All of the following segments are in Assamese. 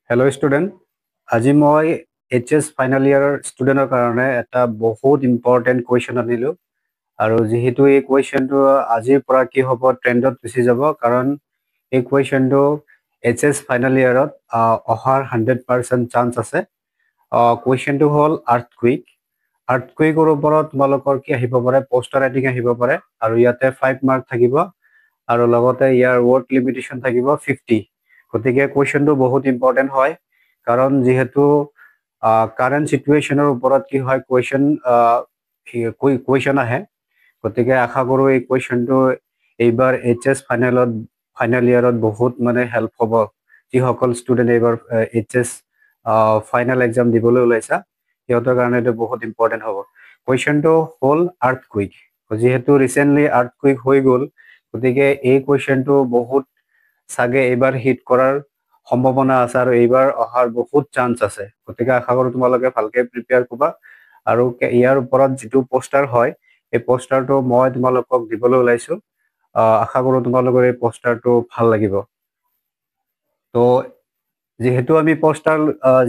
হেল্ল' ষ্টুডেণ্ট, আজি মই HS ফাইনেল ইয়াৰৰ ষ্টুডেণ্টৰ কাৰণে এটা বহুত ইম্পৰ্টেণ্ট কুৱেশ্যন আনিলোঁ। আৰু যিহেতু এই কুৱেশ্যনটো আজিৰ পৰা কি হ'ব ট্ৰেণ্ডত গুচি যাব, কাৰণ এই কুৱেশ্যনটো HS ফাইনেল ইয়াৰত অহাৰ 100% চান্স আছে। কুৱেশ্যনটো হ'ল আৰ্থকুইক। আৰ্থকুইকৰ ওপৰত তোমালোকৰ কি আহিব পাৰে, পোষ্টাৰ ৰাইটিং আহিব পাৰে, আৰু ইয়াতে 5 মাৰ্ক থাকিব, আৰু লগতে ইয়াৰ ৱৰ্ড লিমিটেশ্যন থাকিব 50। গতিকে কুৱেশ্যনটো বহুত ইম্পৰ্টেণ্ট হয়, কাৰণ যিহেতু কাৰেণ্ট চিটুৱেশ্যনৰ ওপৰত কি হয় কুৱেশ্যন আহে। গতিকে আশা কৰোঁ এই কুৱেশ্যনটো এইবাৰ HS ফাইনেল ইয়াৰত বহুত হেল্প হ'ব। যিসকল ষ্টুডেণ্ট এইবাৰ HS ফাইনেল এক্সাম দিবলৈ ওলাইছা, সিহঁতৰ কাৰণে এইটো বহুত ইম্পৰ্টেণ্ট হ'ব। কুৱেশ্যনটো হ'ল আৰ্থকুইক। যিহেতু ৰিচেণ্টলি আৰ্থকুইক হৈ গ'ল, গতিকে এই কুৱেশ্যনটো বহুত চাগে এইবাৰ হিট কৰাৰ সম্ভাৱনা আছে, আৰু এইবাৰ অহাৰ বহুত চান্স আছে। গতিকে আশা কৰোঁ তোমালোকে ভালকৈ প্ৰিপেয়াৰ কৰিবা। আৰু ইয়াৰ ওপৰত যিটো পোষ্টাৰ হয়, এই পোষ্টাৰটো মই তোমালোকক দিবলৈ ওলাইছোঁ। আশা কৰোঁ তোমালোকৰ এই পোষ্টাৰটো ভাল লাগিব। তো যিহেতু আমি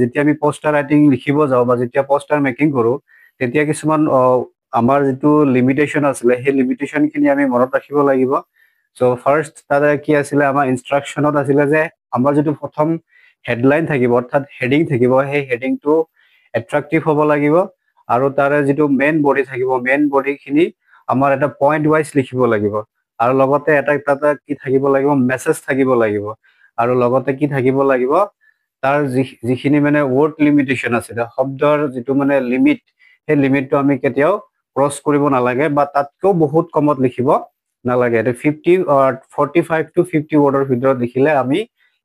যেতিয়া আমি পোষ্টাৰ ৰাইটিং লিখিব যাওঁ বা যেতিয়া পোষ্টাৰ মেকিং কৰোঁ, তেতিয়া কিছুমান আমাৰ যিটো লিমিটেশ্যন আছিলে, সেই লিমিটেশ্যনখিনি আমি মনত ৰাখিব লাগিব। চ' ফাৰ্ষ্ট তাতে কি আছিলে, আমাৰ ইনষ্ট্ৰাকশ্যনত আছিলে যে আমাৰ যিটো প্ৰথম হেডলাইন থাকিব, অৰ্থাৎ হেডিং থাকিব, সেই হেডিংটো এট্ৰাক্টিভ হ'ব লাগিব, আৰু তাৰে যিটো মেইন বডি থাকিব, মেইন বডিখিনি আমাৰ এটা পইণ্ট ৱাইজ লিখিব লাগিব, আৰু লগতে এটা কি থাকিব লাগিব, মেছেজ থাকিব লাগিব, আৰু লগতে কি থাকিব লাগিব, তাৰ যিখিনি ৱৰ্ড লিমিটেশ্যন আছিলে, শব্দৰ যিটো লিমিট, সেই লিমিটটো আমি কেতিয়াও ক্ৰছ কৰিব নালাগে, বা তাতকৈও বহুত কমত লিখিব নালাগে। 45 to 50 ৱৰ্ডৰ ভিতৰত লিখিলে আমি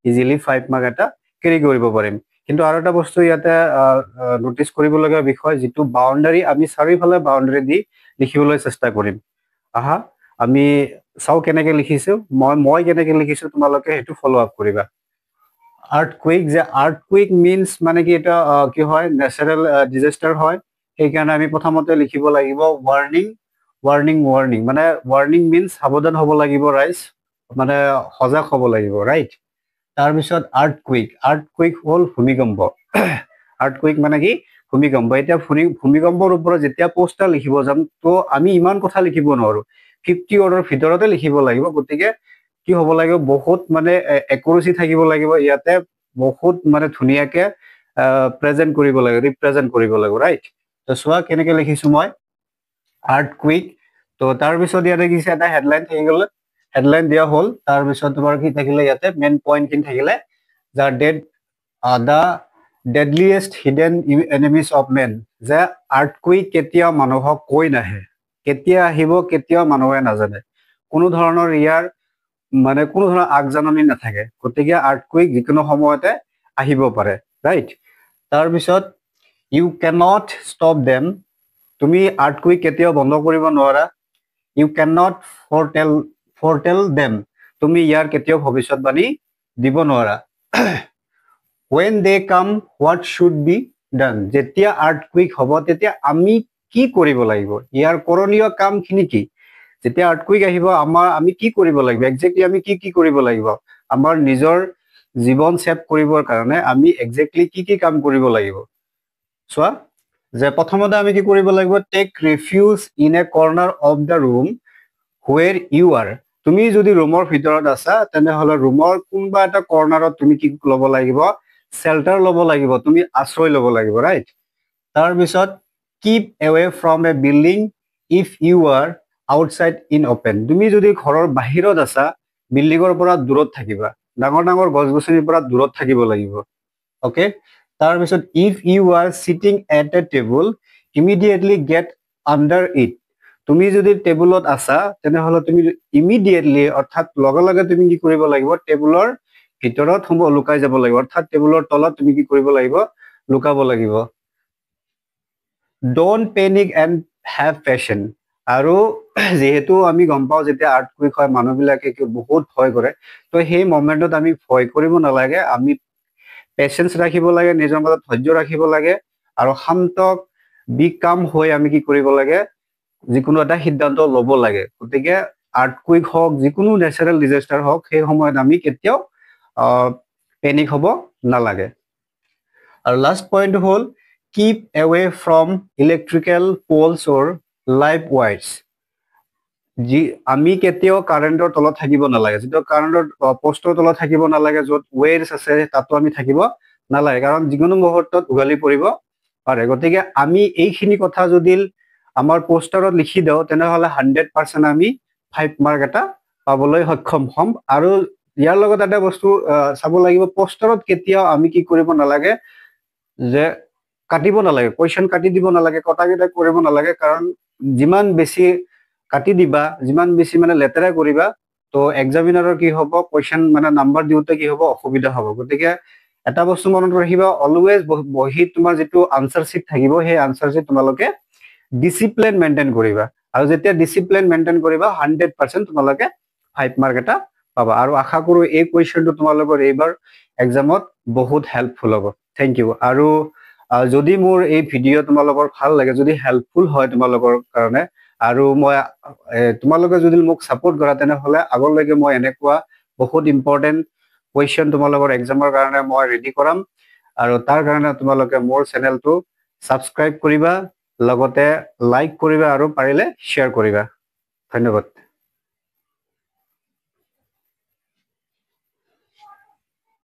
ইজিলি 5 মাৰ্ক এটা কেৰি কৰিব পাৰিম। কিন্তু আৰু এটা বস্তু ইয়াতে নটিচ কৰিবলগীয়া বিষয়, যিটো বাউণ্ডাৰী, আমি চাৰিওফালে বাউণ্ডাৰী দি লিখিবলৈ চেষ্টা কৰিম। আমি চাওঁ কেনেকৈ লিখিছোঁ, মই কেনেকৈ লিখিছোঁ, তোমালোকে সেইটো ফ'ল' আপ কৰিবা। আৰ্থকুইক মিনছ কি, এটা কি হয়, নেচাৰেল ডিজাষ্টাৰ হয়। সেইকাৰণে আমি প্ৰথমতে লিখিব লাগিব ৱাৰ্ণিং। ৱাৰ্ণিং মিনছ সাৱধান হ'ব লাগিব ৰাইজ, সজাগ হ'ব লাগিব, ৰাইট। তাৰপিছত আৰ্থকুইক হ'ল ভূমিকম্প। আৰ্থকুইক কি, ভূমিকম্প। এতিয়া ভূমিকম্পৰ ওপৰত যেতিয়া পোষ্টাৰ লিখিব যাম, তো আমি ইমান কথা লিখিব নোৱাৰোঁ, 50 ৱৰ্ডৰ ভিতৰতে লিখিব লাগিব। গতিকে কি হ'ব লাগিব, বহুত একুৰেচি থাকিব লাগিব, ইয়াতে বহুত ধুনীয়াকে ৰিপ্ৰেজেণ্ট কৰিব লাগিব, ৰাইট। তো চোৱা কেনেকৈ লিখিছোঁ মই, আৰ্থকুইক। তো তাৰপিছত ইয়াতে কি এটা হেডলাইন থাকি গ'ল, হেডলাইন দিয়া হ'ল। তাৰপিছত তোমাৰ কি থাকিলে, ইয়াতে মেইন পইণ্টখিনি থাকিলে, the deadliest hidden enemies of men, যে আৰ্থকুইক কেতিয়াও মানুহক কৈ নাহে, কেতিয়া আহিব কেতিয়াও মানুহে নাজানে, কোনো ধৰণৰ ইয়াৰ কোনো ধৰণৰ আগজাননী নাথাকে। গতিকে আৰ্থকুইক যিকোনো সময়তে আহিব পাৰে, ৰাইট। তাৰপিছত you can not stop them, তুমি আৰ্থকুইক কেতিয়াও বন্ধ কৰিব নোৱাৰা। You can not foretell them, তুমি ইয়াৰ কেতিয়াও ভৱিষ্যতবাণী দিব নোৱাৰা। when they come what should be done, যেতিয়া আৰ্থকুইক হ'ব তেতিয়া আমি কি কৰিব লাগিব, ইয়াৰ কৰণীয় কামখিনি কি। যেতিয়া আৰ্থকুইক আহিব, আমি কি কৰিব লাগিব, একজেক্টলি আমি কি কৰিব লাগিব, আমাৰ নিজৰ জীৱন ছেভ কৰিবৰ কাৰণে আমি একজেক্টলি কি কাম কৰিব লাগিব। চোৱা, যে প্ৰথমতে আমি কি কৰিব লাগিব, take refuge in a corner of the room where you are. তুমি যদি ৰুমৰ ভিতৰত আছা, তেনেহ'লে ৰুমৰ কোনোবা এটা কৰ্নাৰত তুমি কি ল'ব লাগিব, চেল্টাৰ ল'ব লাগিব, তুমি আশ্ৰয় ল'ব লাগিব, ৰাইট। তাৰপিছত keep away from a building if you are outside in open, তুমি যদি ঘৰৰ বাহিৰত আছা, বিল্ডিঙৰ পৰা দূৰত থাকিবা, ডাঙৰ ডাঙৰ গছ গছনিৰ পৰা দূৰত থাকিব লাগিব, অ'কে। তাৰপিছত if you are sitting at a table immediately get under it, তুমি যদি টেবুলত আছা, তেনেহ'লে তুমি ইমিডিয়েটলি, অৰ্থাৎ লগে লগে তুমি কি কৰিব লাগিব, টেবুলৰ ভিতৰত লুকাই যাব লাগিব, অৰ্থাৎ টেবুলৰ তলত তুমি কি কৰিব লাগিব, লুকাব লাগিব। Don't panic and have patience, আৰু যিহেতু আমি গম পাওঁ, যেতিয়া আৰ্থকুইক হয় মানুহবিলাকে বহুত ভয় কৰে, তো সেই মমেণ্টত আমি ভয় কৰিব নালাগে, আমি পেচেন্স ৰাখিব লাগে, নিজৰ মাজত ধৈৰ্য ৰাখিব লাগে, আৰু শান্ত বিকাম হৈ আমি কি কৰিব লাগে, যিকোনো এটা সিদ্ধান্ত ল'ব লাগে। গতিকে আৰ্থকুইক হওক, যিকোনো নেচাৰেল ডিজাষ্টাৰ হওক, সেই সময়ত আমি কেতিয়াও পেনিক হ'ব নালাগে। আৰু লাষ্ট পইণ্ট হ'ল keep away from electrical poles or live wires. যি আমি কেতিয়াও কাৰেণ্টৰ তলত থাকিব নালাগে, যিটো কাৰেণ্টৰ পোষ্টৰ তলত থাকিব নালাগে, য'ত ৱেয়াৰ্ছ আছে তাতো আমি থাকিব নালাগে, কাৰণ যিকোনো মুহূৰ্তত উঘালি পৰিব পাৰে। গতিকে আমি এইখিনি কথা যদি আমাৰ পোষ্টাৰত লিখি দিওঁ তেনেহ'লে 100% আমি 5 মাৰ্ক এটা পাবলৈ সক্ষম হ'ম। আৰু ইয়াৰ লগত এটা বস্তু চাব লাগিব, পোষ্টাৰত কেতিয়াও আমি কি কৰিব নালাগে যে কাটিব নালাগে, কুৱেশ্যন কাটি দিব নালাগে, কটাকেইটা কৰিব নালাগে, কাৰণ যিমান বেছি কাটি দিবা, যিমান বেছি মানে লেতেৰা কৰিবা, তো এক্সামিনাৰৰ কি হ'ব, কুৱেশ্যন মানে নাম্বাৰ দিওঁতে কি হ'ব, অসুবিধা হ'ব। গতিকে এটা বস্তু মনত ৰাখিবা, অলৱেজ বহি তোমাৰ যিটো আনচাৰ শ্বিট থাকিব, সেই আনচাৰ শ্বিট তোমালোকে ডিচিপ্লিন মেইনটেইন কৰিবা, আৰু যেতিয়া ডিচিপ্লিন মেইনটেইন কৰিবা 100% তোমালোকে 5 মাৰ্ক এটা পাবা। আৰু আশা কৰো এই কুৱেশ্যনটো তোমালোকৰ এইবাৰ এক্সামত বহুত হেল্পফুল হ'ব। Thank you. আৰু যদি মোৰ এই ভিডিঅ' তোমালোকৰ ভাল লাগে, যদি হেল্পফুল হয় তোমালোকৰ কাৰণে, আৰু মই তোমালোকে যদি মোক ছাপোৰ্ট কৰা, তেনেহ'লে আগলৈকে মই এনেকুৱা বহুত ইম্পৰ্টেণ্ট কুৱেশ্যন তোমালোকৰ এক্সামৰ কাৰণে মই ৰেডি কৰাম। আৰু তাৰ কাৰণে তোমালোকে মোৰ চেনেলটো ছাবস্ক্ৰাইব কৰিবা, লগতে লাইক কৰিবা আৰু পাৰিলে শ্বেয়াৰ কৰিবা। ধন্যবাদ।